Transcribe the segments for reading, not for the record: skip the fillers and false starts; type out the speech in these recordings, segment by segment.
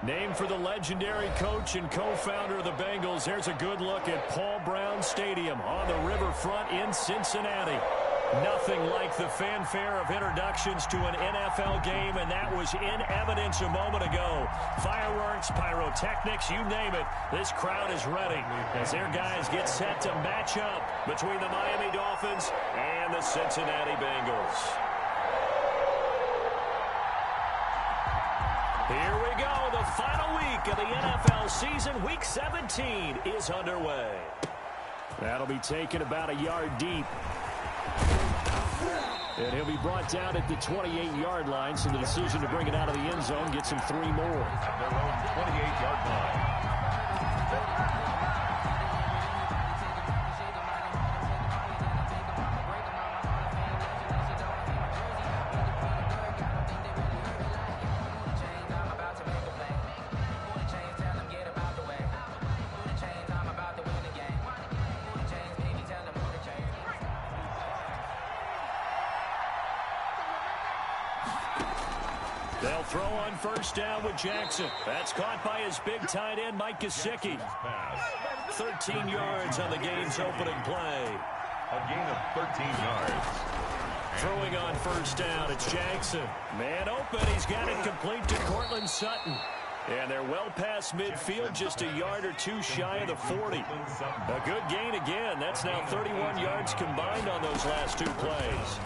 Named for the legendary coach and co-founder of the Bengals, here's a good look at Paul Brown Stadium on the riverfront in Cincinnati. Nothing like the fanfare of introductions to an NFL game, and that was in evidence a moment ago. Fireworks, pyrotechnics, you name it, this crowd is ready as their guys get set to match up between the Miami Dolphins and the Cincinnati Bengals. Here we go. The final week of the NFL season, Week 17, is underway. That'll be taken about a yard deep. And he'll be brought down at the 28-yard line, so the decision to bring it out of the end zone gets him 3 more. At their own 28-yard line. They'll throw on first down with Jackson. That's caught by his big tight end, Mike Gesicki. 13 yards on the game's opening play. A gain of 13 yards. Throwing on first down, it's Jackson. Man open, he's got it complete to Cortland Sutton. And they're well past midfield, just a yard or two shy of the 40. A good gain again. That's now 31 yards combined on those last 2 plays.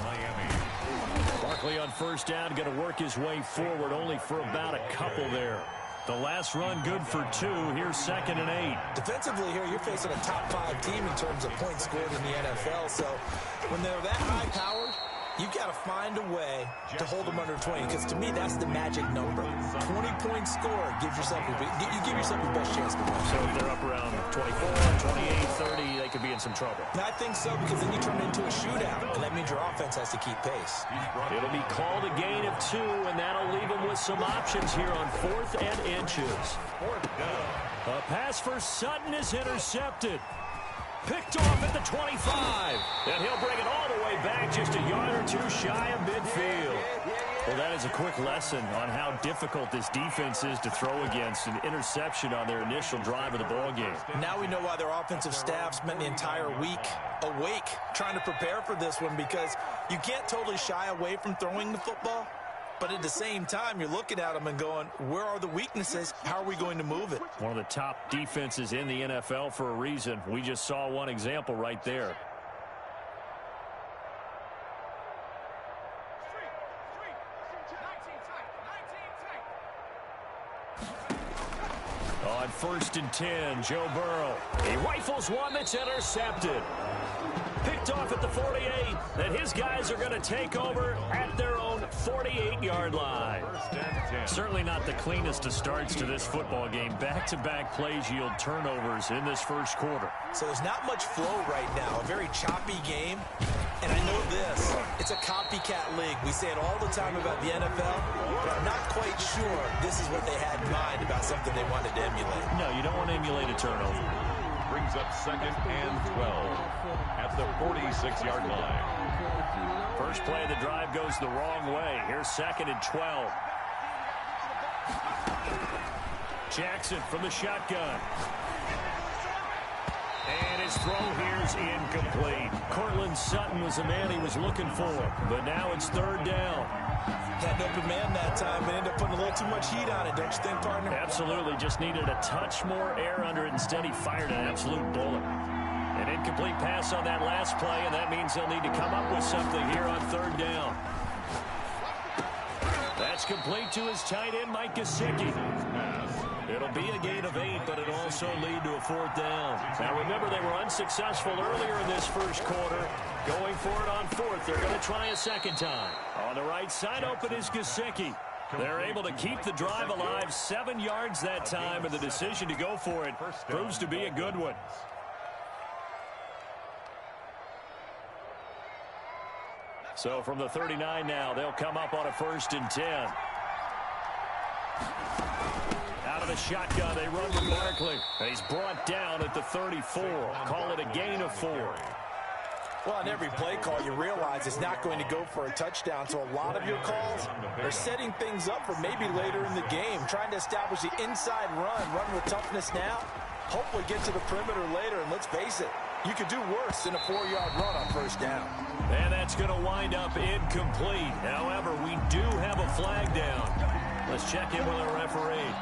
Barkley on first down, going to work his way forward, only for about a couple there. The last run good for 2. Here's 2nd and 8. Defensively here, you're facing a top 5 team in terms of points scored in the NFL. So when they're that high-powered, you've got to find a way to hold them under 20, because to me, that's the magic number. 20 points scored gives yourself you give yourself your best chance to win. So if they're up around 24, 28, 30, they could be in some trouble. I think so, because then you turn it into a shootout, and that means your offense has to keep pace. It'll be called a gain of 2, and that'll leave them with some options here on 4th and inches. A pass for Sutton is intercepted. Picked off at the 25. And he'll bring it all the way back, just a yard or 2 shy of midfield. Well, that is a quick lesson on how difficult this defense is to throw against. An interception on their initial drive of the ballgame. Now we know why their offensive staff spent the entire week awake trying to prepare for this one, because you can't totally shy away from throwing the football. But at the same time, you're looking at them and going, where are the weaknesses? How are we going to move it? One of the top defenses in the NFL for a reason. We just saw one example right there. On 1st and 10, Joe Burrow. He rifles one that's intercepted. Picked off at the 48, and his guys are going to take over at their own 48-yard line. Certainly not the cleanest of starts to this football game. Back-to-back plays yield turnovers in this first quarter. So there's not much flow right now. A very choppy game. And I know this. It's a copycat league. We say it all the time about the NFL, but I'm not quite sure this is what they had in mind about something they wanted to emulate. No, you don't want to emulate a turnover. Brings up 2nd and 12 at the 46-yard line. First play of the drive goes the wrong way. Here's 2nd and 12. Jackson from the shotgun. And his throw here's incomplete. Cortland Sutton was the man he was looking for, but now it's 3rd down. Had an open man that time, but ended up putting a little too much heat on it, don't you think, partner? Absolutely. Just needed a touch more air under it. Instead, he fired an absolute bullet. An incomplete pass on that last play, and that means they'll need to come up with something here on 3rd down. That's complete to his tight end, Mike Gesicki. It'll be a gain of 8, but it'll also lead to a 4th down. Now, remember, they were unsuccessful earlier in this first quarter. Going for it on 4th. They're going to try a 2nd time. On the right side, open is Gesicki. They're able to keep the drive alive. 7 yards that time, and the decision to go for it proves to be a good one. So from the 39 now, they'll come up on a 1st and 10. Out of the shotgun, they run to Barkley. And he's brought down at the 34. Call it a gain of 4. Well, on every play call, you realize it's not going to go for a touchdown, so a lot of your calls are setting things up for maybe later in the game, trying to establish the inside run with toughness now, hopefully get to the perimeter later, and let's face it, you could do worse than a 4-yard run on first down. And that's going to wind up incomplete. However, we do have a flag down. Let's check in with our referee.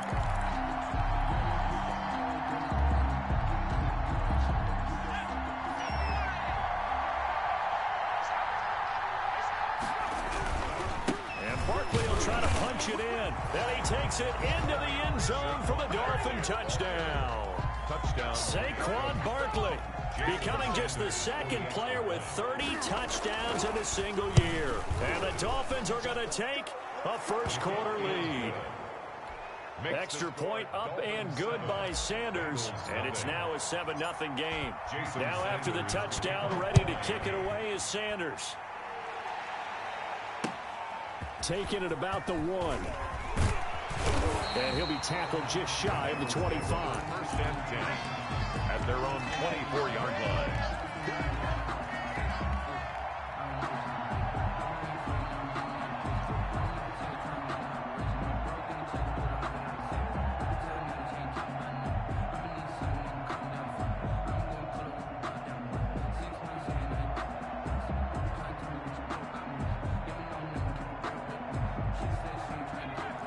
Try to punch it in. Then he takes it into the end zone for the Dolphin touchdown. Saquon Barkley becoming just the second player with 30 touchdowns in a single year. And the Dolphins are going to take a first-quarter lead. Extra point up and good by Sanders. And it's now a 7-0 game. Now after the touchdown, ready to kick it away is Sanders. Taking it about the 1. And he'll be tackled just shy of the 25. First and 10 at their own 24-yard line.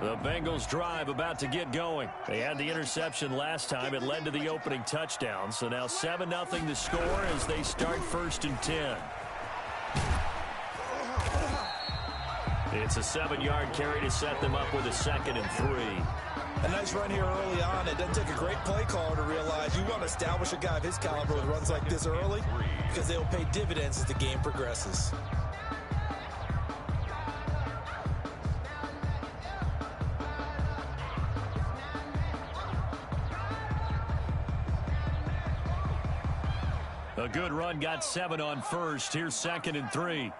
The Bengals drive about to get going. They had the interception last time. It led to the opening touchdown. So now 7-0 the score as they start 1st and 10. It's a 7-yard carry to set them up with a 2nd and 3. A nice run here early on. It doesn't take a great play caller to realize you want to establish a guy of his caliber with runs like this early because they'll pay dividends as the game progresses. A good run, got 7 on first. Here's 2nd and 3.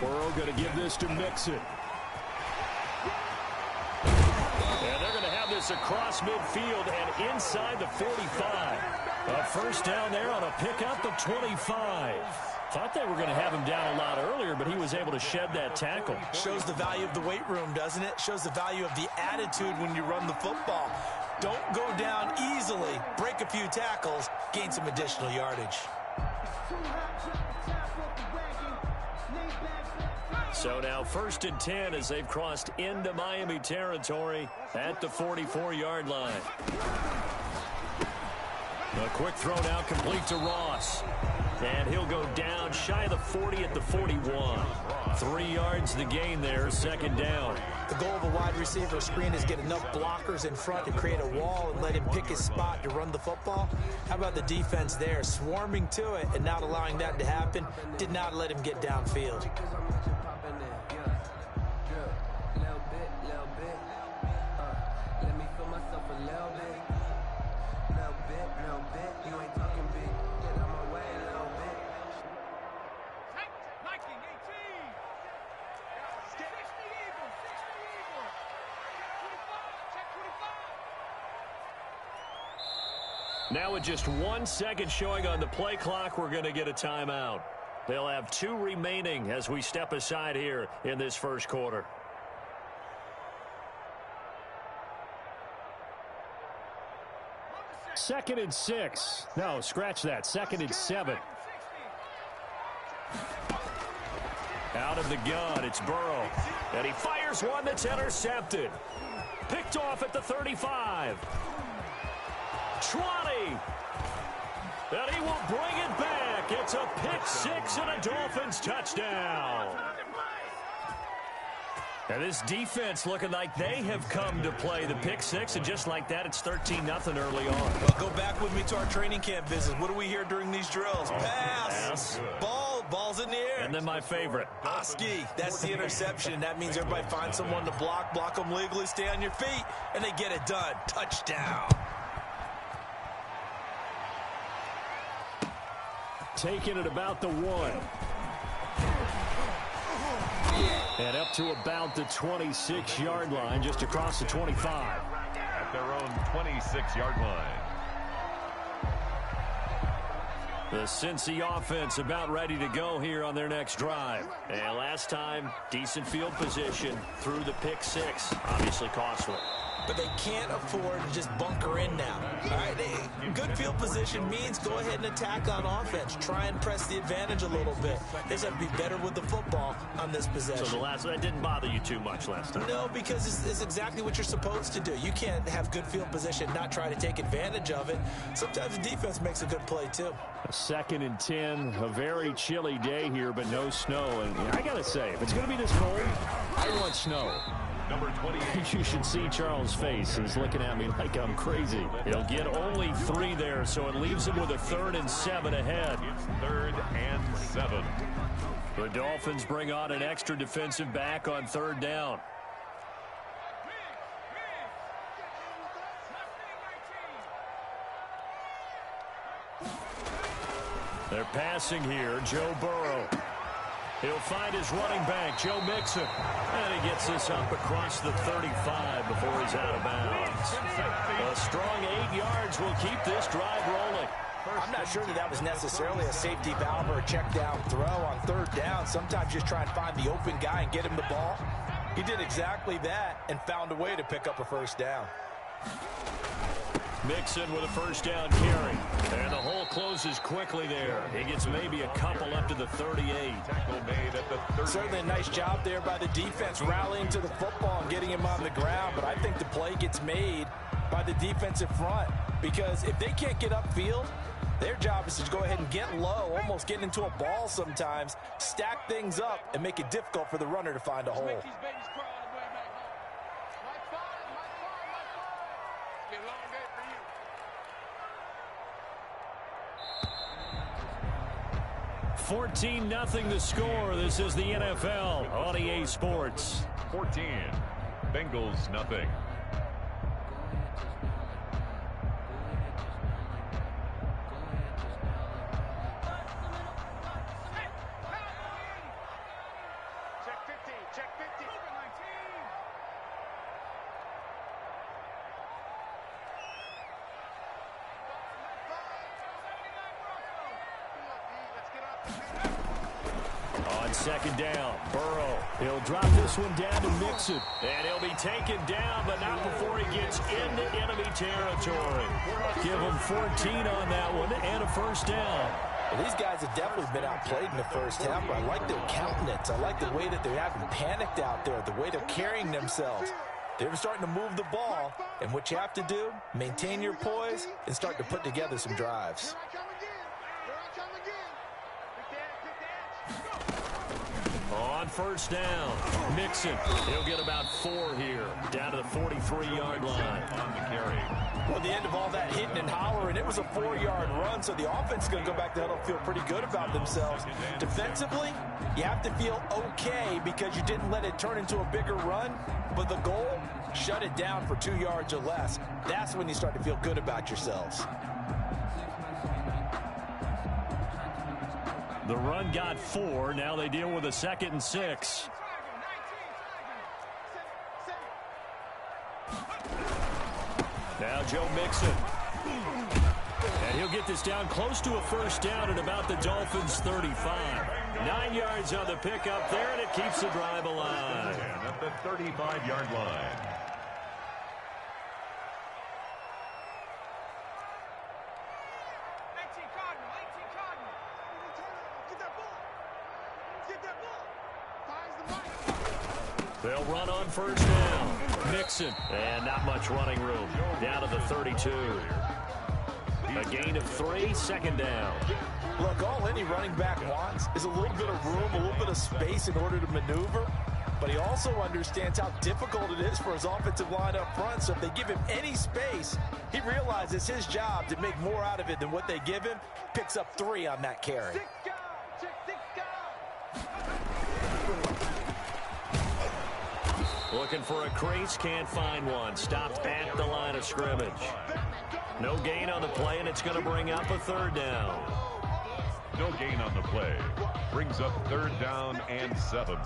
Burrow going to give this to Mixon. And they're going to have this across midfield and inside the 45. A first down there on a pickup of 25. Thought they were going to have him down a lot earlier, but he was able to shed that tackle. Shows the value of the weight room, doesn't it? Shows the value of the attitude when you run the football. Don't go down easily. Break a few tackles. Gain some additional yardage. So now 1st and 10 as they've crossed into Miami territory at the 44-yard line. A quick throw now complete to Ross. And he'll go down shy of the 40 at the 41. 3 yards the gain there, 2nd down. The goal of a wide receiver screen is get enough blockers in front to create a wall and let him pick his spot to run the football. How about the defense there, swarming to it and not allowing that to happen? Did not let him get downfield. Now with just 1 second showing on the play clock, we're going to get a timeout. They'll have 2 remaining as we step aside here in this first quarter. Second and 6. No, scratch that. 2nd and 7. Out of the gun, it's Burrow. And he fires one that's intercepted. Picked off at the 35. 20. And he will bring it back. It's a pick 6 and a Dolphins touchdown. And this defense looking like they have come to play the pick 6, and just like that, it's 13-0 early on. Well, go back with me to our training camp visit. What do we hear during these drills? Pass. Ball's in the air. And then my favorite. Oski, that's the interception. That means everybody finds someone to block them legally, stay on your feet, and they get it done. Touchdown. Taking it about the 1. And up to about the 26-yard line, just across the 25. At their own 26-yard line. The Cincy offense about ready to go here on their next drive. And last time, decent field position through the pick six. Obviously costly. But they can't afford to just bunker in now. All right, good field position means go ahead and attack on offense. Try and press the advantage a little bit. They just have to be better with the football on this possession. So that didn't bother you too much last time? No, because it's exactly what you're supposed to do. You can't have good field position, not try to take advantage of it. Sometimes the defense makes a good play, too. A 2nd and 10, a very chilly day here, but no snow. And I got to say, if it's going to be this cold, I want snow. Number 28. You should see Charles' face. He's looking at me like I'm crazy. He'll get only 3 there, so it leaves him with a 3rd and 7 ahead. It's 3rd and 7. The Dolphins bring on an extra defensive back on 3rd down. They're passing here. Joe Burrow. He'll find his running back, Joe Mixon. And he gets this up across the 35 before he's out of bounds. A strong 8 yards will keep this drive rolling. I'm not sure that was necessarily a safety valve or a check down throw on 3rd down. Sometimes just try and find the open guy and get him the ball. He did exactly that and found a way to pick up a 1st down. Mixon with a 1st down carry. And the hole closes quickly there. He gets maybe a couple up to the 38. Tackle made at the 30. Certainly a nice job there by the defense rallying to the football and getting him on the ground. But I think the play gets made by the defensive front. Because if they can't get upfield, their job is to go ahead and get low, almost get into a ball sometimes, stack things up, and make it difficult for the runner to find a hole. 14-0 the score. This is the NFL on EA Sports. 14. Bengals nothing. On 2nd down, Burrow. He'll drop this one down to Mixon. And he'll be taken down, but not before he gets into enemy territory. Give him 14 on that one and a 1st down. Well, these guys have definitely been outplayed in the 1st half, but I like their countenance. I like the way that they haven't panicked out there, the way they're carrying themselves. They're starting to move the ball, and what you have to do, maintain your poise and start to put together some drives. On 1st down, Mixon. He'll get about 4 here, down to the 43-yard line. On the carry. Well, at the end of all that hitting and hollering, it was a 4-yard run, so the offense is going to go back to huddle, feel pretty good about themselves. Defensively, you have to feel okay because you didn't let it turn into a bigger run, but the goal, shut it down for 2 yards or less. That's when you start to feel good about yourselves. The run got 4. Now they deal with a 2nd and 6. Now Joe Mixon. And he'll get this down close to a 1st down at about the Dolphins' 35. 9 yards on the pickup there, and it keeps the drive alive. And at the 35-yard line. They'll run on 1st down. Mixon. And not much running room. Down to the 32. A gain of 3, 2nd down. Look, all any running back wants is a little bit of room, a little bit of space in order to maneuver. But he also understands how difficult it is for his offensive line up front. So if they give him any space, he realizes his job to make more out of it than what they give him. Picks up 3 on that carry. Looking for a crease, can't find one. Stopped at the line of scrimmage. No gain on the play, and it's going to bring up a 3rd down. No gain on the play. Brings up 3rd down and 7.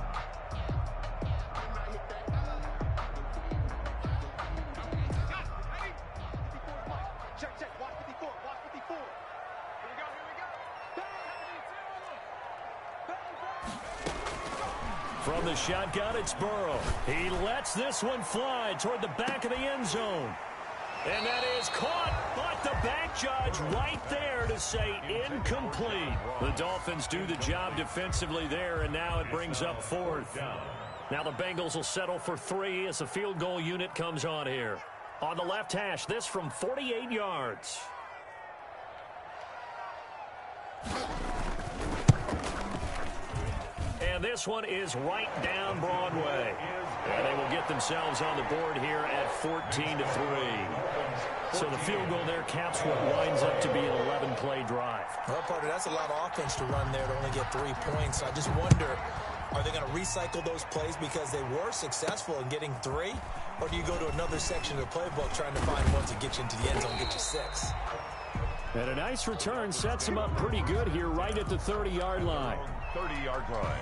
From the shotgun, it's Burrow. He lets this one fly toward the back of the end zone. And that is caught, but the back judge right there to say incomplete. The Dolphins do the job defensively there, and now it brings up fourth. Now the Bengals will settle for 3 as the field goal unit comes on here. On the left hash, this from 48 yards. And this one is right down Broadway. And they will get themselves on the board here at 14-3. So the field goal there caps what winds up to be an 11-play drive. Well, partner, that's a lot of offense to run there to only get 3 points. I just wonder, are they going to recycle those plays because they were successful in getting 3? Or do you go to another section of the playbook trying to find one to get you into the end zone and get you 6? And a nice return sets him up pretty good here right at the 30-yard line. 30-yard line.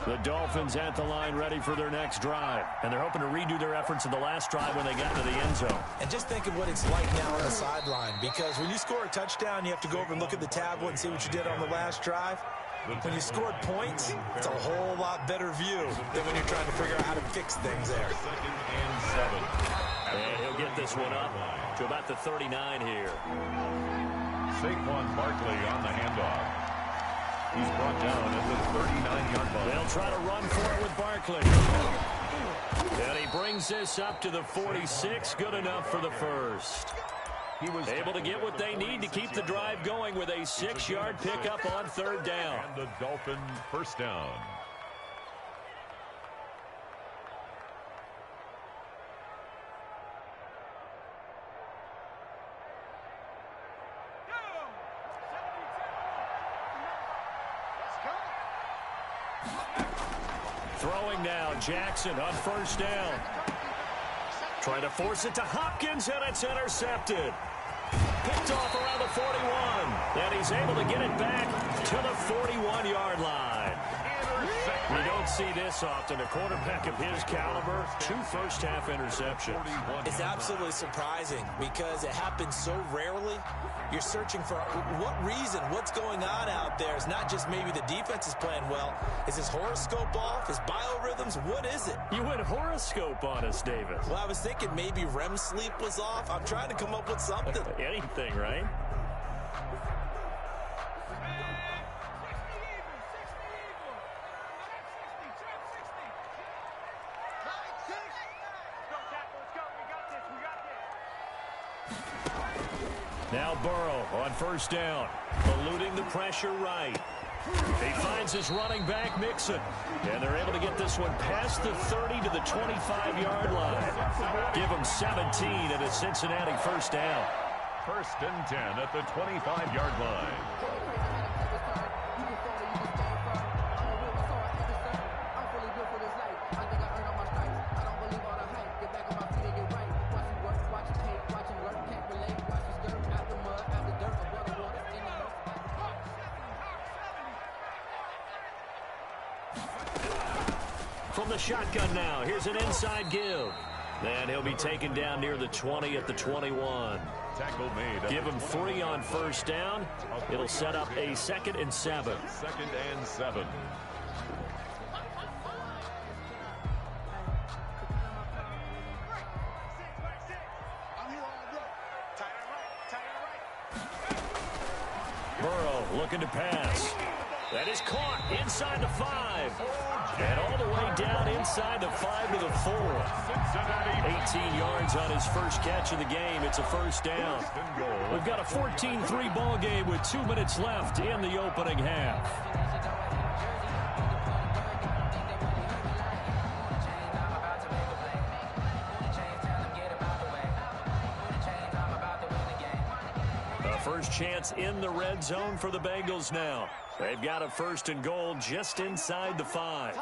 The Dolphins at the line ready for their next drive. And they're hoping to redo their efforts in the last drive when they got to the end zone. And just think of what it's like now on the sideline. Because when you score a touchdown, you have to go over and look at the tablet and see what you did on the last drive. When you scored points, it's a whole lot better view than when you're trying to figure out how to fix things there. 2nd and 7. And he'll get this one up to about the 39 here. Saquon Barkley on the handoff. He's brought down at the 39-yard line. They'll try to run for it with Barkley. And he brings this up to the 46. Good enough for the first. He was able to get what they need to keep the drive going with a 6-yard pickup on 3rd down. And the Dolphins first down. Throwing now, Jackson on 1st down. Trying to force it to Hopkins, and it's intercepted. Picked off around the 41. And he's able to get it back to the 41-yard line. We don't see this often. A quarterback of his caliber, 2 first-half interceptions. It's absolutely surprising because it happens so rarely. You're searching for what reason, what's going on out there. It's not just maybe the defense is playing well. Is his horoscope off? His biorhythms? What is it? You went horoscope on us, Davis. Well, I was thinking maybe REM sleep was off. I'm trying to come up with something. Anything, right? Now Burrow on 1st down, eluding the pressure right. He finds his running back, Mixon. And they're able to get this one past the 30 to the 25-yard line. Give him 17 at a Cincinnati 1st down. 1st and 10 at the 25-yard line. From the shotgun now, here's an inside give. And he'll be taken down near the 20 at the 21. Tackle made. Give him 3 on 1st down. It'll set up a 2nd and 7. 2nd and 7. Burrow looking to pass. That is caught inside the 5. And all the way down inside the 5 to the 4. 18 yards on his first catch of the game. It's a 1st down. We've got a 14-3 ball game with 2 minutes left in the opening half. A first chance in the red zone for the Bengals now. They've got a 1st and goal just inside the 5.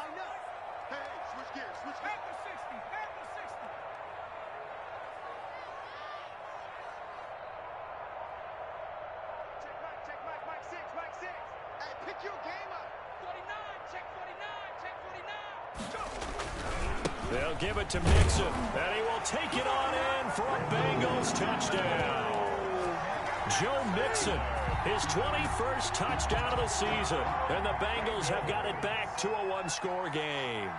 They'll give it to Mixon, and he will take it on in for a Bengals touchdown. Joe Mixon, his 21st touchdown of the season. And the Bengals have got it back to a one-score game.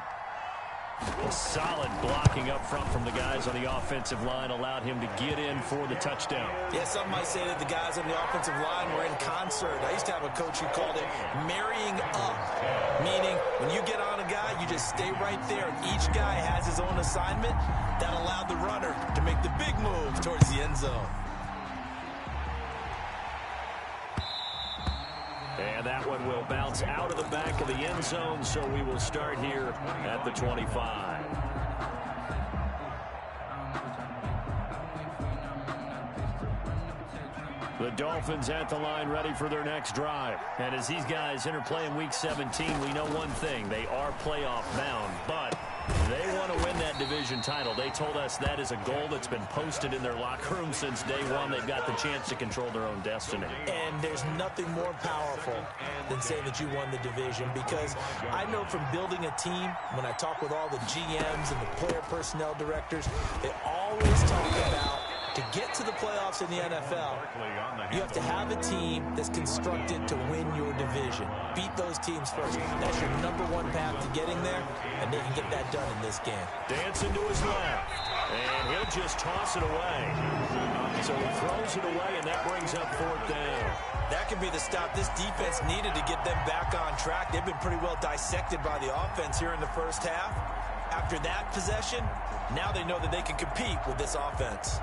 A solid blocking up front from the guys on the offensive line allowed him to get in for the touchdown. Yeah, some might say that the guys on the offensive line were in concert. I used to have a coach who called it marrying up, meaning when you get on a guy, you just stay right there. Each guy has his own assignment that allowed the runner to make the big move towards the end zone. And that one will bounce out of the back of the end zone, so we will start here at the 25. The Dolphins at the line ready for their next drive. And as these guys interplay in Week 17, we know one thing. They are playoff bound, but they want to win that division title. They told us that is a goal that's been posted in their locker room since day one. They've got the chance to control their own destiny. And there's nothing more powerful than saying that you won the division, because I know from building a team, when I talk with all the GMs and the player personnel directors, they always talk about to get to the playoffs in the NFL, you have to have a team that's constructed to win your division. Beat those teams first. That's your #1 path to getting there, and they can get that done in this game. Dancing to his left, and he'll just toss it away. So he throws it away, and that brings up 4th down. That could be the stop this defense needed to get them back on track. They've been pretty well dissected by the offense here in the first half. After that possession, now they know that they can compete with this offense.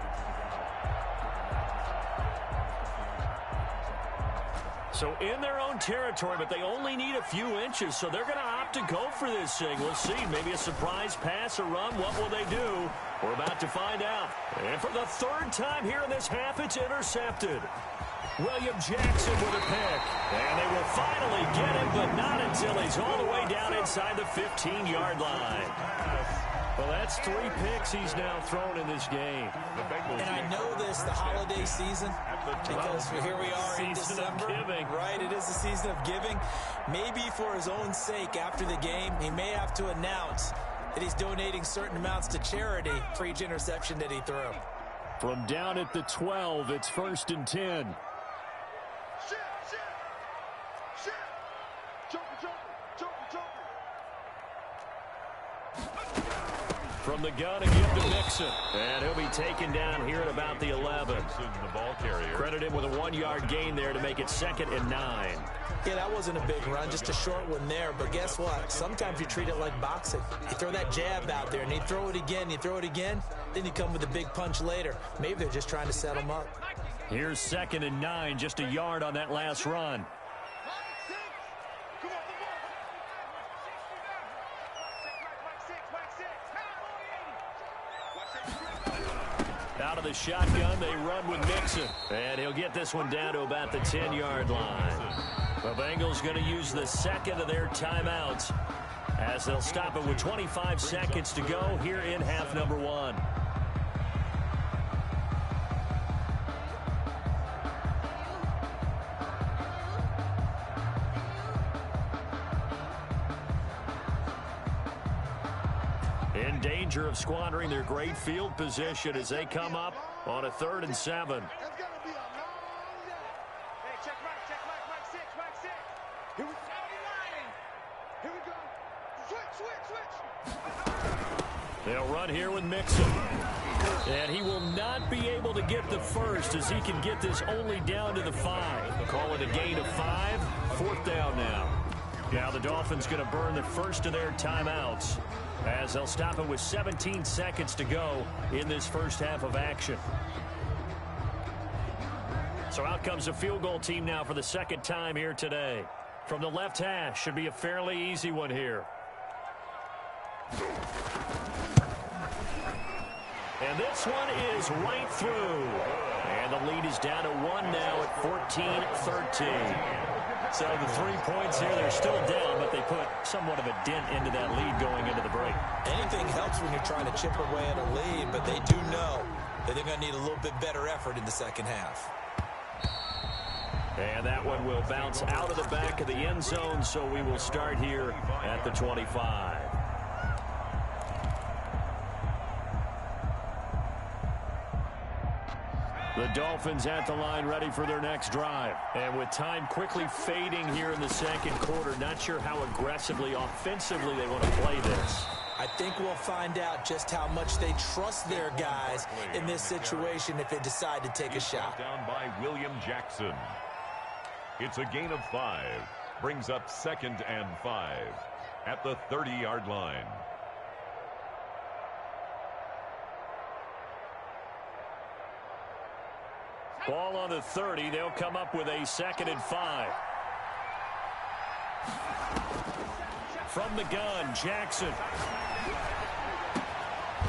So in their own territory, but they only need a few inches, so they're going to opt to go for this thing. We'll see. Maybe a surprise pass or run. What will they do? We're about to find out. And for the 3rd time here in this half, it's intercepted. William Jackson with a pick. And they will finally get him, but not until he's all the way down inside the 15-yard line. Well, that's 3 picks he's now thrown in this game. And I know this, the holiday season, because here we are in December. Right, it is the season of giving. Maybe for his own sake, after the game, he may have to announce that he's donating certain amounts to charity for each interception that he threw. From down at the 12, it's 1st and 10. From the gun again to Mixon. And he'll be taken down here at about the 11. The ball carrier. Credit him with a 1-yard gain there to make it 2nd and 9. Yeah, that wasn't a big run, just a short one there. But guess what? Sometimes you treat it like boxing. You throw that jab out there, and you throw it again, then you come with a big punch later. Maybe they're just trying to set him up. Here's 2nd and 9, just a yard on that last run. Out of the shotgun, they run with Mixon. And he'll get this one down to about the 10-yard line. The Bengals going to use the 2nd of their timeouts as they'll stop it with 25 seconds to go here in half number 1. In danger of squandering their great field position as they come up on a 3rd and 7. They'll run here with Mixon. And he will not be able to get the first as he can get this only down to the 5. Call it a gain of 5. 4th down now. Now the Dolphins going to burn the first of their timeouts as they'll stop it with 17 seconds to go in this first half of action. So out comes the field goal team now for the 2nd time here today. From the left hash, should be a fairly easy one here. And this one is right through. And the lead is down to 1 now at 14-13. So the 3 points here, they're still down, but they put somewhat of a dent into that lead going into the break. Anything helps when you're trying to chip away at a lead, but they do know that they're going to need a little bit better effort in the second half. And that one will bounce out of the back of the end zone, so we will start here at the 25. The Dolphins at the line ready for their next drive. And with time quickly fading here in the second quarter, not sure how aggressively, offensively they want to play this. I think we'll find out just how much they trust their guys in this situation if they decide to take a shot. Down by William Jackson. It's a gain of 5. Brings up 2nd and 5 at the 30-yard line. Ball on the 30. They'll come up with a 2nd and 5. From the gun, Jackson.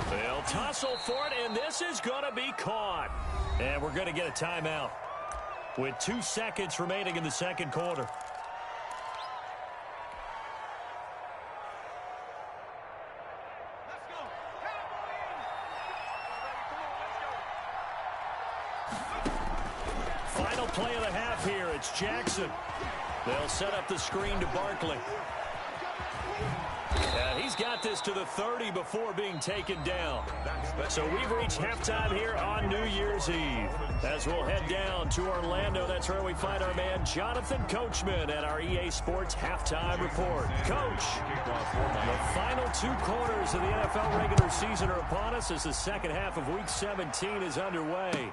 They'll tussle for it, and this is going to be caught. And we're going to get a timeout with 2 seconds remaining in the second quarter. Final play of the half here. It's Jackson. They'll set up the screen to Barkley. And he's got this to the 30 before being taken down. So we've reached halftime here on New Year's Eve. As we'll head down to Orlando, that's where we find our man Jonathan Coachman at our EA Sports Halftime Report. Coach, the final 2 quarters of the NFL regular season are upon us as the second half of Week 17 is underway.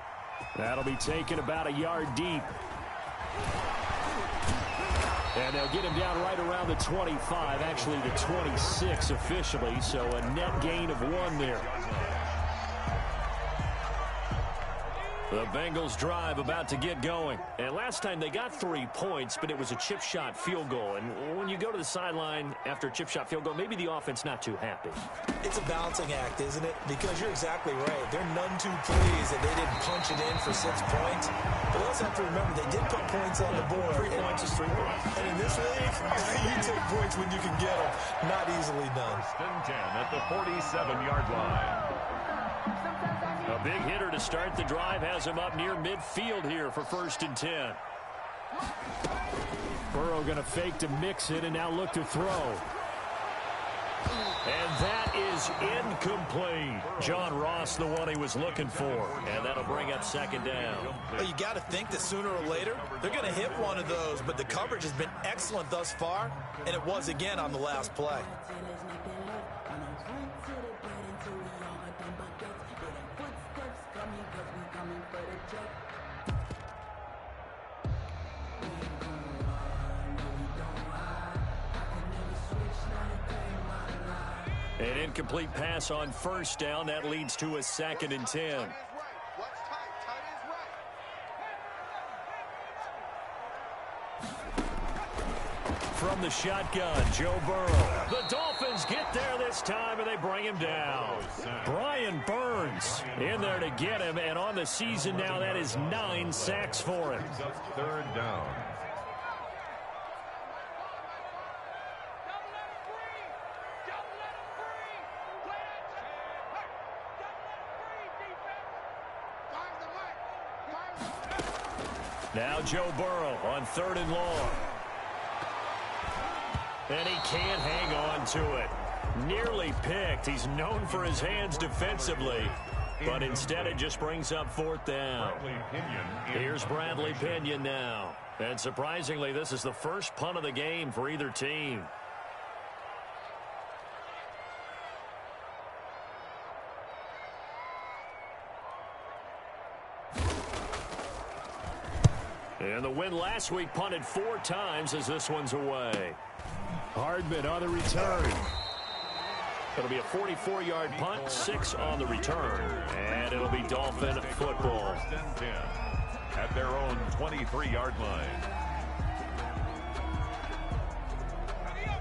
That'll be taken about a yard deep. And they'll get him down right around the 25, actually the 26 officially, so a net gain of 1 there. The Bengals drive about to get going. And last time they got 3 points, but it was a chip shot field goal. And when you go to the sideline after a chip shot field goal, maybe the offense not too happy. It's a balancing act, isn't it? Because you're exactly right. They're none too pleased that they didn't punch it in for 6 points. But we also have to remember they did put points on the board. 3 points is 3 points. And in this league, you take points when you can get them. Not easily done. 1st and 10 at the 47-yard line. A big hitter to start the drive has him up near midfield here for 1st and 10. Burrow going to fake to mix it and now look to throw. And that is incomplete. John Ross, the one he was looking for. And that'll bring up 2nd down. Well, you got to think that sooner or later, they're going to hit one of those. But the coverage has been excellent thus far, and it was again on the last play. An incomplete pass on 1st down. That leads to a 2nd and 10. From the shotgun, Joe Burrow. The Dolphins get there this time, and they bring him down. Brian Burns in there to get him, and on the season now, that is 9 sacks for him. 3rd down. Now Joe Burrow on 3rd and long. And he can't hang on to it. Nearly picked. He's known for his hands defensively. But instead it just brings up 4th down. Here's Bradley Pinion now. And surprisingly, this is the first punt of the game for either team. And the win last week punted 4 times as this one's away. Hardman on the return. It'll be a 44-yard punt, 6 on the return. And it'll be Dolphin football. 1st and 10 at their own 23-yard line.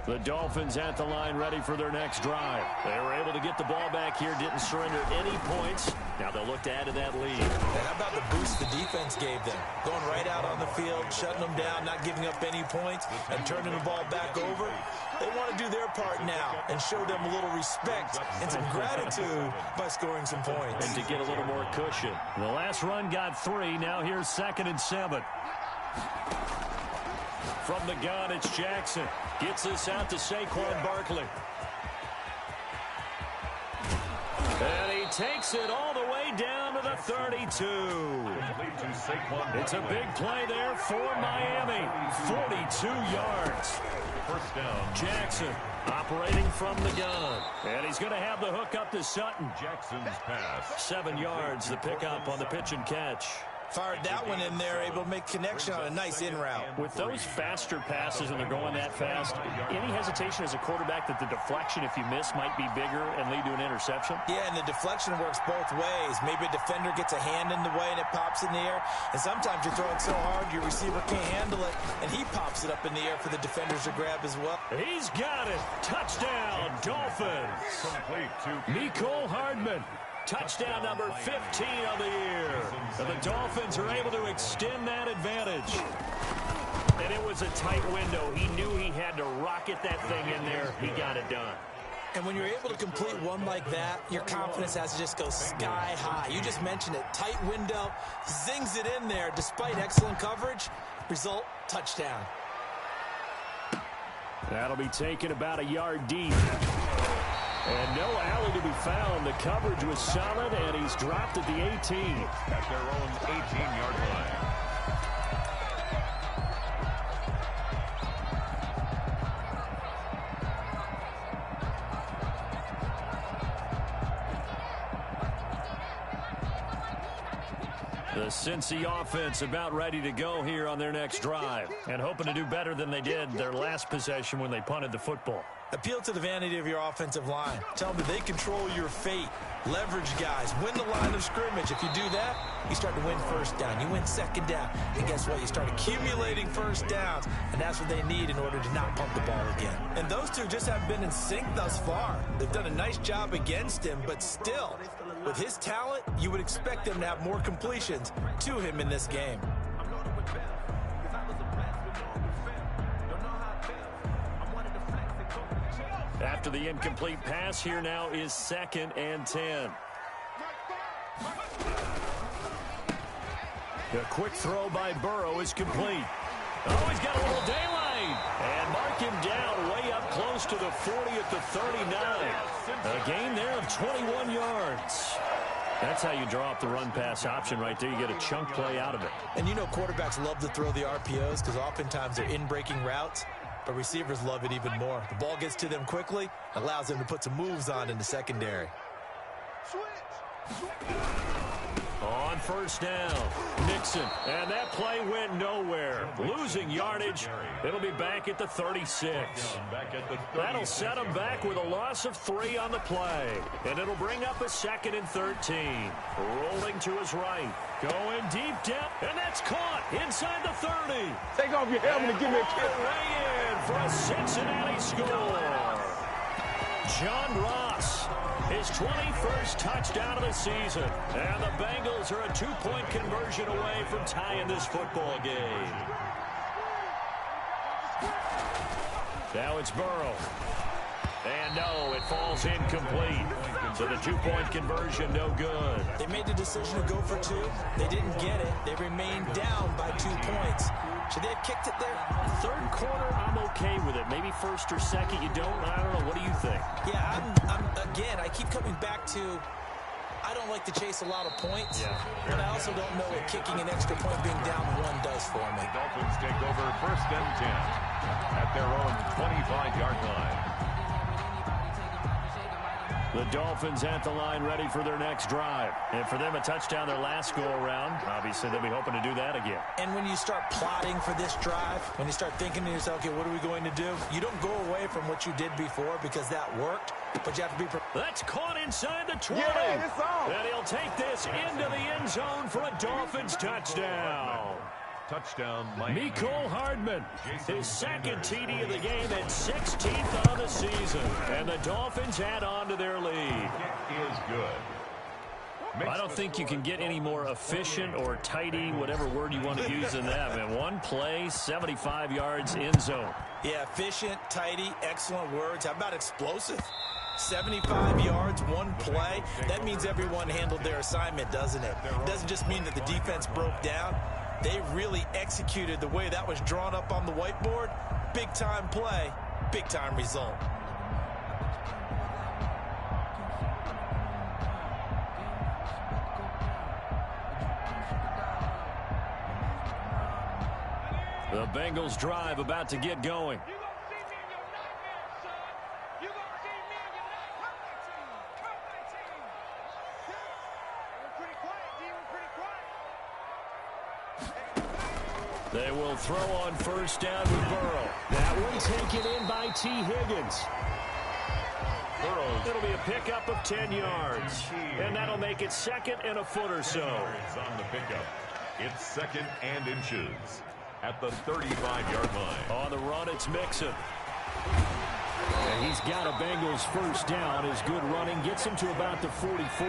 The Dolphins at the line ready for their next drive. They were able to get the ball back here, didn't surrender any points. Now they'll look to add to that lead. And how about the boost the defense gave them? Going right out on the field, shutting them down, not giving up any points, and turning the ball back over. They want to do their part now and show them a little respect and some gratitude by scoring some points. And to get a little more cushion. The last run got 3. Now here's 2nd and 7. From the gun, it's Jackson. Gets this out to Saquon Barkley. And he takes it all the way down to the 32. It's a big play there for Miami. 42 yards. First down. Jackson operating from the gun. And he's going to have the hook up to Sutton. Jackson's pass. 7 yards, the pickup on the pitch and catch. Fired that one in there, able to make connection on a nice in route. With those faster passes and they're going that fast, any hesitation as a quarterback that the deflection, if you miss, might be bigger and lead to an interception? Yeah, and the deflection works both ways. Maybe a defender gets a hand in the way and it pops in the air. And sometimes you're throwing so hard your receiver can't handle it, and he pops it up in the air for the defenders to grab as well. He's got it. Touchdown, Dolphins. Complete to Mecole Hardman. Touchdown number 15 of the year. And the Dolphins are able to extend that advantage. And it was a tight window. He knew he had to rocket that thing in there. He got it done. And when you're able to complete one like that, your confidence has to just go sky high. You just mentioned it. Tight window, zings it in there despite excellent coverage. Result, touchdown. That'll be taken about a yard deep. And no alley to be found. The coverage was solid, and he's dropped at the 18. At their own 18-yard line. The Cincy offense about ready to go here on their next drive, and hoping to do better than they did their last possession when they punted the football. Appeal to the vanity of your offensive line. Tell them they control your fate. Leverage guys. Win the line of scrimmage. If you do that, you start to win first down. You win second down. And guess what? You start accumulating first downs. And that's what they need in order to not pump the ball again. And those two just haven't been in sync thus far. They've done a nice job against him, but still, with his talent, you would expect them to have more completions to him in this game. After the incomplete pass, here now is 2nd and 10. The quick throw by Burrow is complete. Oh, he's got a little daylight. And mark him down way up close to the 40 at the 39. A gain there of 21 yards. That's how you draw up the run-pass option right there. You get a chunk play out of it. And you know quarterbacks love to throw the RPOs because oftentimes they're in-breaking routes. But receivers love it even more. The ball gets to them quickly, allows them to put some moves on in the secondary. On first down, Nixon. And that play went nowhere. Losing yardage. It'll be back at the 36. That'll set him back with a loss of 3 on the play. And it'll bring up a 2nd and 13. Rolling to his right. Going deep down. And that's caught inside the 30. Take off your helmet and give me a kiss. Way in for a Cincinnati score. John Ross, his 21st touchdown of the season. And the Bengals are a 2-point conversion away from tying this football game. Now it's Burrow. And no, it falls incomplete. So the 2-point conversion, no good. They made the decision to go for 2. They didn't get it. They remained down by 2 points. Should they have kicked it there? Third quarter, I'm okay with it. Maybe first or second, you don't. I don't know. What do you think? Yeah, again, I keep coming back to I don't like to chase a lot of points, but I also don't know what kicking an extra point being down 1 does for me. The Dolphins take over 1st and 10 at their own 25-yard line. The Dolphins at the line ready for their next drive. And for them, a touchdown their last go-around. Obviously, they'll be hoping to do that again. And when you start plotting for this drive, when you start thinking to yourself, okay, what are we going to do? You don't go away from what you did before because that worked, but you have to be prepared. That's caught inside the 20. Yeah, it's on. And he'll take this into the end zone for a Dolphins touchdown. Touchdown, Miami. Mecole Hardman, his 2nd TD of the game and 16th on the season. And the Dolphins add on to their lead. It is good. I don't think you can get any more efficient or tidy, whatever word you want to use in that. Man, 1 play, 75 yards, end zone. Yeah, efficient, tidy, excellent words. How about explosive? 75 yards, 1 play. That means everyone handled their assignment, doesn't it? It doesn't just mean that the defense broke down. They really executed the way that was drawn up on the whiteboard. Big-time play, big-time result. The Bengals drive about to get going. They will throw on first down with Burrow. That one taken in by T. Higgins. It'll be a pickup of 10 yards. And that'll make it second and a foot or so. On the pickup. It's second and inches at the 35-yard line. On the run, it's Mixon. And he's got a Bengals first down. His good running gets him to about the 44.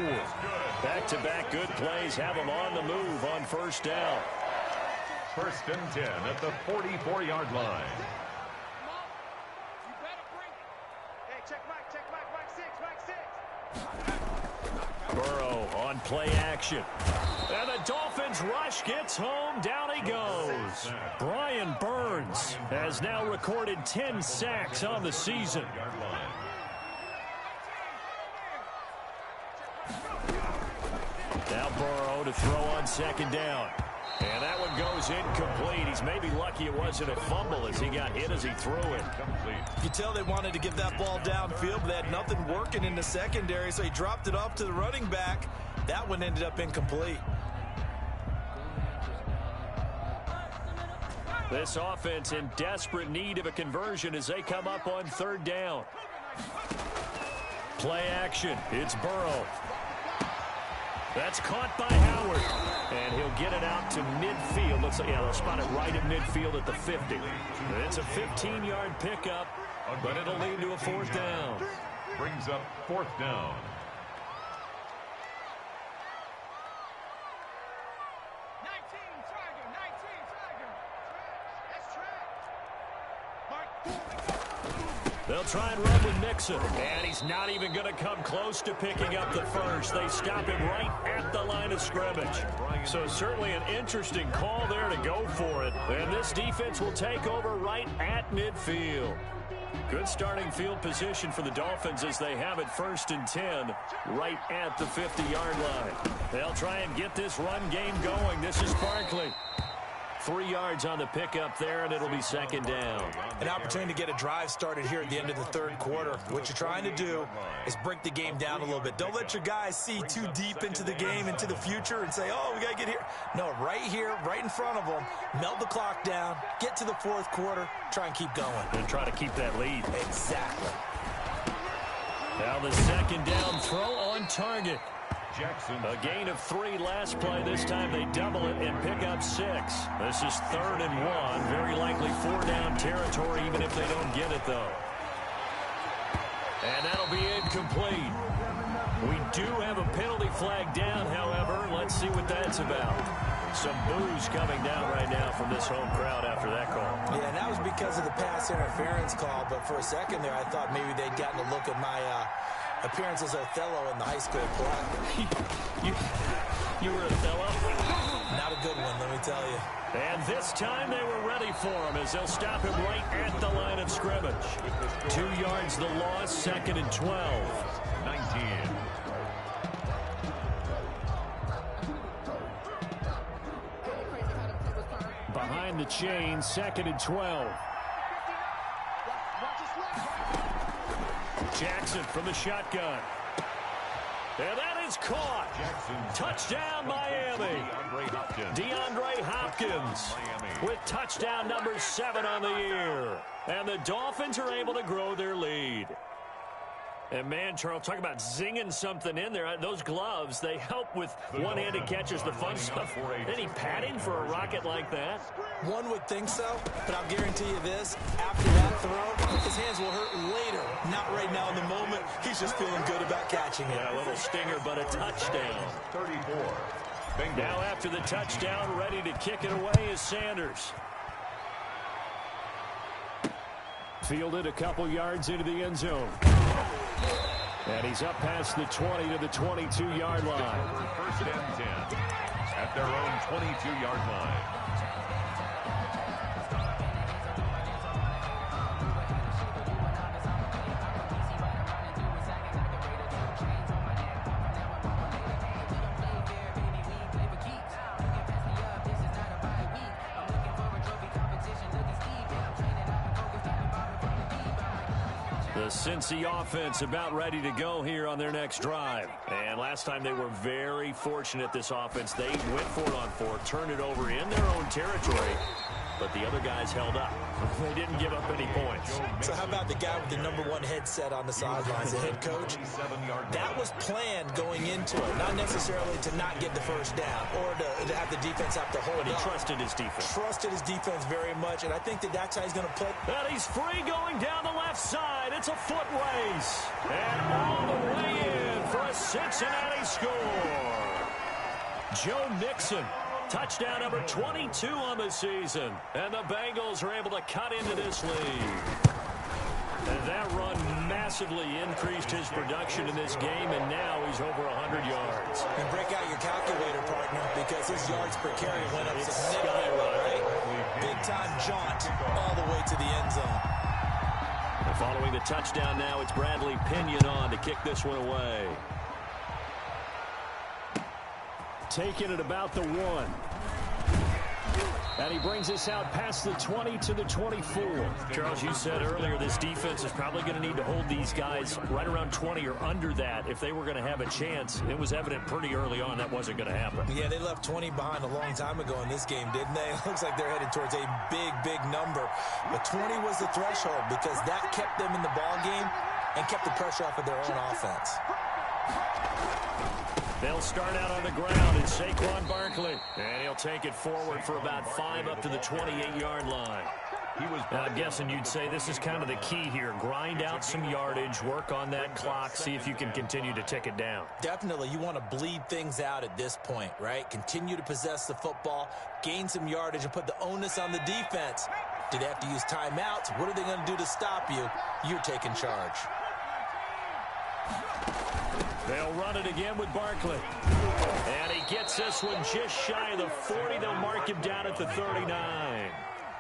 Back-to-back good plays have him on the move on first down. First and 10 at the 44-yard line. Burrow on play action. And the Dolphins rush gets home. Down he goes. Brian Burns has now recorded 10 sacks on the season. Now Burrow to throw on second down. And that one goes incomplete. He's maybe lucky it wasn't a fumble as he got hit as he threw it. You could tell they wanted to get that ball downfield, but they had nothing working in the secondary, so he dropped it off to the running back. That one ended up incomplete. This offense in desperate need of a conversion as they come up on third down. Play action. It's Burrow. That's caught by Howard. And he'll get it out to midfield. Looks like, yeah, they'll spot it right at midfield at the 50. It's a 15-yard pickup, but it'll lead to a fourth down. Brings up fourth down. They'll try and run with Mixon. And he's not even going to come close to picking up the first. They stop him right at the line of scrimmage. So certainly an interesting call there to go for it. And this defense will take over right at midfield. Good starting field position for the Dolphins as they have it first and 10 right at the 50-yard line. They'll try and get this run game going. This is Barkley. 3 yards on the pickup there, and it'll be second down. An opportunity to get a drive started here at the end of the third quarter. What you're trying to do is break the game down a little bit. Don't let your guys see too deep into the game, into the future, and say, oh, we got to get here. No, right here, right in front of them, melt the clock down, get to the fourth quarter, try and keep going. And try to keep that lead. Exactly. Now the second down throw on target. Jackson. A gain of 3 last play. This time they double it and pick up 6. This is 3rd and 1. Very likely 4-down territory even if they don't get it, though. And that'll be incomplete. We do have a penalty flag down, however. Let's see what that's about. Some boos coming down right now from this home crowd after that call. Yeah, and that was because of the pass interference call. But for a second there, I thought maybe they'd gotten a look at my appearance as Othello in the high school play. You were Othello? Not a good one, let me tell you. And this time they were ready for him as they'll stop him right at the line of scrimmage. 2 yards the loss, 2nd and 12. 19. Behind the chain, 2nd and 12. Jackson from the shotgun. And that is caught. Touchdown, Miami. DeAndre Hopkins with touchdown number 7 on the year. And the Dolphins are able to grow their lead. And, man, Charles, talk about zinging something in there. Those gloves, they help with one-handed catches, the fun stuff. Any padding for a rocket like that? One would think so, but I'll guarantee you this. After that throw, his hands will hurt later. Not right now in the moment. He's just feeling good about catching it. Yeah, a little stinger, but a touchdown. 34. Now after the touchdown, ready to kick it away is Sanders. Fielded a couple yards into the end zone. And he's up past the 20 to the 22-yard line. First and 10 at their own 22-yard line. The Cincy offense about ready to go here on their next drive. And last time they were very fortunate, this offense. They went for it on fourth, turned it over in their own territory, but the other guys held up. They didn't give up any points. So how about the guy with the #1 headset on the sidelines, the head coach? That was planned going into it, not necessarily to not get the first down or to have the defense have to hold But he up. trusted his defense. Trusted his defense very much, and I think that's how he's going to play. And he's free going down the left side. It's a foot race. And all the way in for a Cincinnati score. Joe Mixon. Touchdown number 22 on the season. And the Bengals are able to cut into this lead. And that run massively increased his production in this game, and now he's over 100 yards. And break out your calculator, partner, because his yards per carry went up significantly, right? Big-time jaunt all the way to the end zone. And following the touchdown now, it's Bradley Pinion on to kick this one away. Taking it about the 1. And he brings us out past the 20 to the 24. Charles, you said earlier this defense is probably going to need to hold these guys right around 20 or under that if they were going to have a chance. It was evident pretty early on that wasn't going to happen. Yeah, they left 20 behind a long time ago in this game, didn't they? It looks like they're headed towards a big, big number. But 20 was the threshold because that kept them in the ball game and kept the pressure off of their own offense. They'll start out on the ground. It's Saquon Barkley. And he'll take it forward for about 5 up to the 28-yard line. Now, I'm guessing you'd say this is kind of the key here. Grind out some yardage, work on that clock, see if you can continue to tick it down. Definitely. You want to bleed things out at this point, right? Continue to possess the football, gain some yardage, and put the onus on the defense. Do they have to use timeouts? What are they going to do to stop you? You're taking charge. They'll run it again with Barkley. And he gets this one just shy of the 40. They'll mark him down at the 39.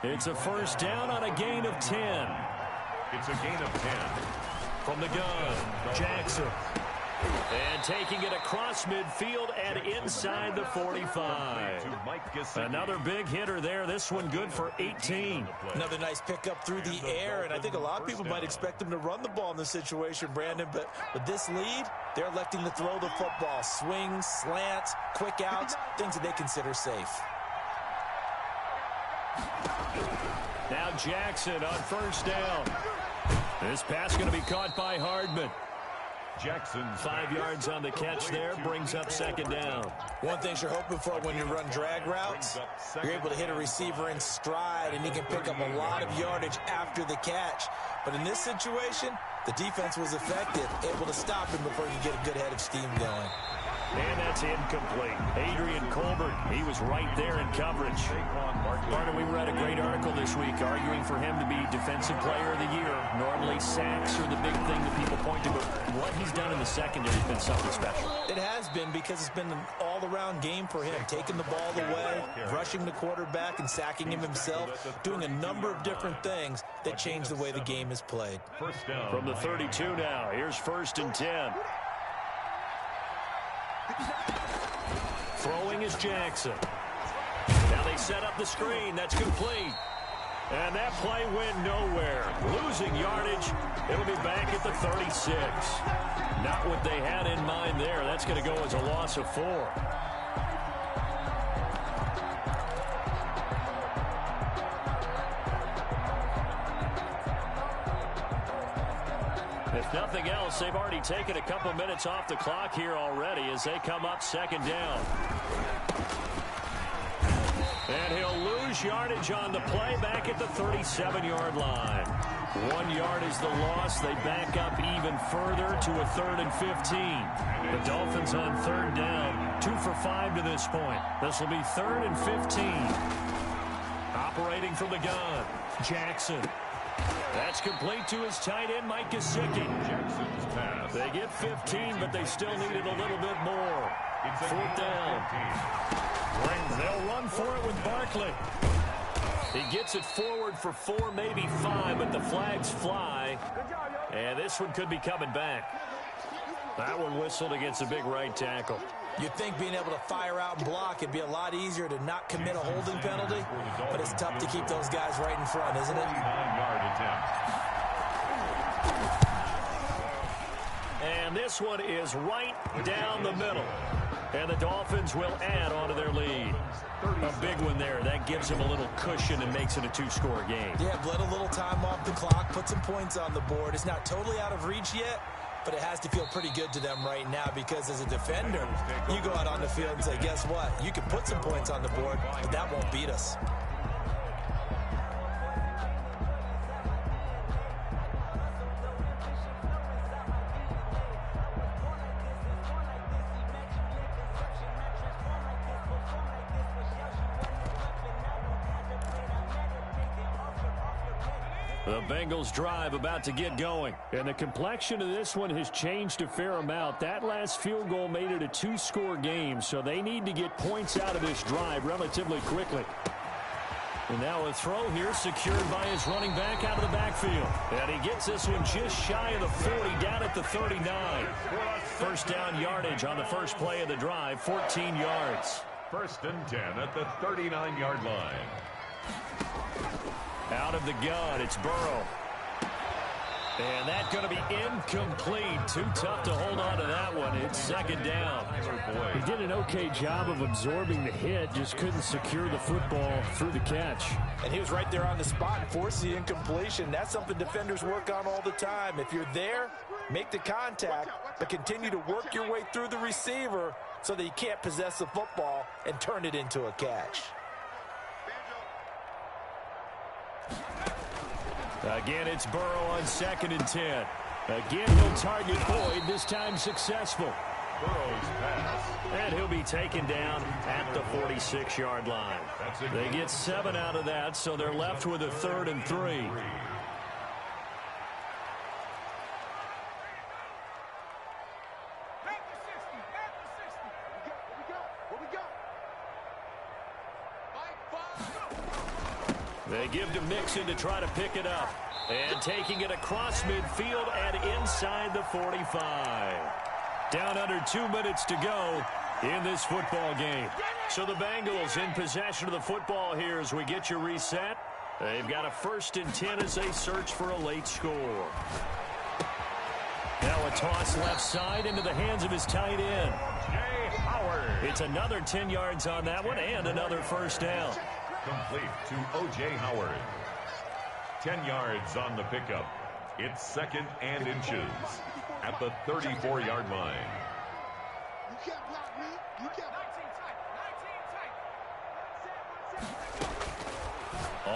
It's a first down on a gain of 10. It's a gain of 10. From the gun, Jackson. And taking it across midfield and inside the 45. Another big hitter there. This one good for 18. Another nice pickup through the air, and I think a lot of people might expect him to run the ball in this situation, Brandon, but with this lead, they're electing to throw the football. Swings, slants, quick outs, things that they consider safe. Now Jackson on first down. This pass going to be caught by Hardman. Jackson's 5 yards on the catch there, brings up second down. One thing you're hoping for when you run drag routes, you're able to hit a receiver in stride, and he can pick up a lot of yardage after the catch. But in this situation, the defense was effective, able to stop him before he could get a good head of steam going. And that's incomplete. Adrian Colbert, he was right there in coverage. Martin, we read a great article this week arguing for him to be Defensive Player of the Year. Normally sacks are the big thing that people point to, but what he's done in the secondary has been something special. It has been because it's been an all-around game for him, taking the ball away, rushing the quarterback and sacking him himself, doing a number of different things that change the way the game is played. From the 32 now, here's 1st and 10. Throwing is Jackson. Now they set up the screen. That's complete. And that play went nowhere. Losing yardage. It'll be back at the 36. Not what they had in mind there. That's going to go as a loss of 4. If nothing else, they've already taken a couple minutes off the clock here already as they come up second down. And he'll lose yardage on the play back at the 37-yard line. 1 yard is the loss. They back up even further to a 3rd and 15. The Dolphins on 3rd down, 2 for 5 to this point. This will be 3rd and 15. Operating from the gun, Jackson. That's complete to his tight end, Mike Gesicki. They get 15, but they still needed a little bit more. 4th down. They'll run for it with Barkley. He gets it forward for 4, maybe 5, but the flags fly. And this one could be coming back. That one whistled against a big right tackle. You'd think being able to fire out and block, it'd be a lot easier to not commit a holding penalty, but it's tough to keep those guys right in front, isn't it? 9-yard attempt. And this one is right down the middle. And the Dolphins will add on to their lead. A big one there. That gives them a little cushion and makes it a 2-score game. Yeah, bled a little time off the clock, put some points on the board. It's not totally out of reach yet, but it has to feel pretty good to them right now because as a defender, you go out on the field and say, guess what? You can put some points on the board, but that won't beat us. The Bengals drive about to get going. And the complexion of this one has changed a fair amount. That last field goal made it a 2-score game, so they need to get points out of this drive relatively quickly. And now a throw here secured by his running back out of the backfield. And he gets this one just shy of the 40, down at the 39. First down yardage on the first play of the drive, 14 yards. 1st and 10 at the 39-yard line. Out of the gun, it's Burrow. And that's going to be incomplete. Too tough to hold on to that one. It's 2nd down. He did an okay job of absorbing the hit, just couldn't secure the football through the catch. And he was right there on the spot and forced the incompletion. That's something defenders work on all the time. If you're there, make the contact, but continue to work your way through the receiver so that you can't possess the football and turn it into a catch. Again, it's Burrow on 2nd and 10. Again, he'll target Boyd, this time successful. Burrow's pass. And he'll be taken down at the 46-yard line. They get 7 out of that, so they're left with a 3rd and 3. They give to Mixon to try to pick it up. And taking it across midfield and inside the 45. Down under 2 minutes to go in this football game. So the Bengals in possession of the football here as we get you reset. They've got a 1st and 10 as they search for a late score. Now a toss left side into the hands of his tight end. Jay Howard. It's another 10 yards on that one and another 1st down. Complete to O.J. Howard. 10 yards on the pickup. It's 2nd and inches at the 34-yard line. You can't block me. You can't. 19 tight.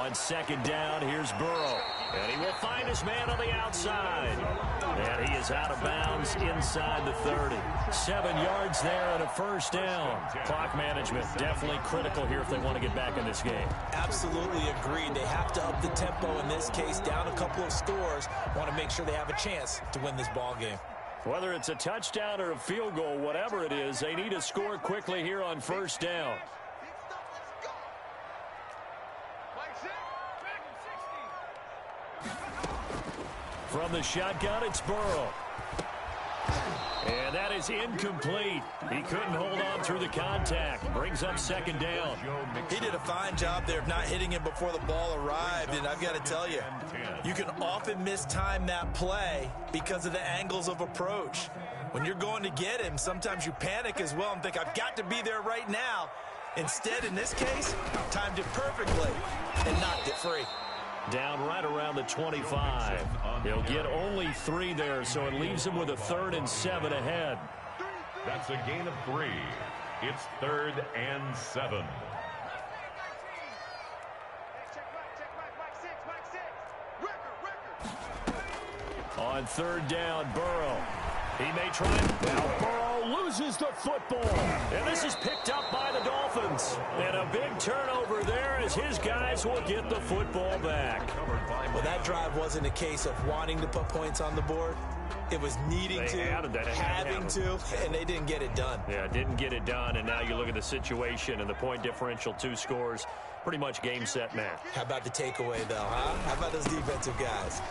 On 2nd down, here's Burrow. And he will find his man on the outside. And he is out of bounds inside the 30. 7 yards there and a 1st down. Clock management definitely critical here if they want to get back in this game. Absolutely agreed. They have to up the tempo in this case, down a couple of scores. Want to make sure they have a chance to win this ball game. Whether it's a touchdown or a field goal, whatever it is, they need to score quickly here on 1st down. From the shotgun, it's Burrow. And that is incomplete. He couldn't hold on through the contact. Brings up 2nd down. He did a fine job there of not hitting him before the ball arrived. And I've got to tell you, you can often mistime that play because of the angles of approach. When you're going to get him, sometimes you panic as well and think, I've got to be there right now. Instead, in this case, timed it perfectly and knocked it free. Down right around the 25. He'll get only 3 there, so it leaves him with a 3rd and 7 ahead. That's a gain of 3. It's 3rd and 7. On 3rd down, Burrow. He may try. Now Burrow loses the football. And this is picked up by the Dolphins. And a big turnover there as his guys will get the football back. Well, that drive wasn't a case of wanting to put points on the board. It was needing to, having to, and they didn't get it done. Yeah, didn't get it done, and now you look at the situation and the point differential, 2 scores, pretty much game, set, match. How about the takeaway, though, huh? How about those defensive guys?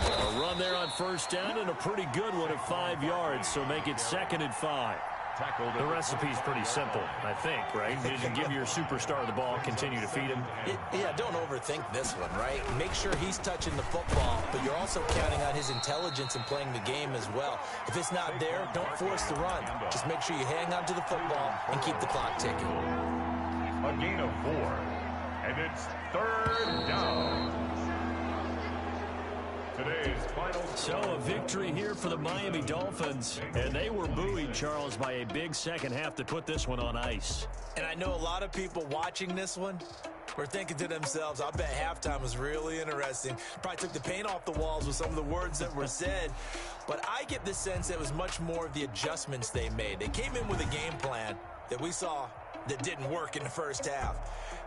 A run there on 1st down and a pretty good one at 5 yards, so make it 2nd and 5. tackled. The recipe's pretty simple, I think, right? You just give your superstar the ball, continue to feed him. Yeah, don't overthink this one, right? Make sure he's touching the football, but you're also counting on his intelligence in playing the game as well. If it's not there, don't force the run. Just make sure you hang on to the football and keep the clock ticking. A gain of 4, and it's 3rd down. Today's final. So a victory here for the Miami Dolphins. And they were buoyed, Charles, by a big second half to put this one on ice. And I know a lot of people watching this one were thinking to themselves, I bet halftime was really interesting. Probably took the paint off the walls with some of the words that were said. But I get the sense it was much more of the adjustments they made. They came in with a game plan that we saw that didn't work in the first half.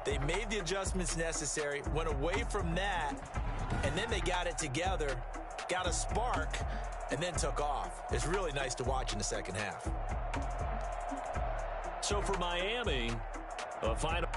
They made the adjustments necessary, went away from that, and then they got it together, got a spark, and then took off. It's really nice to watch in the second half. So for Miami, a final...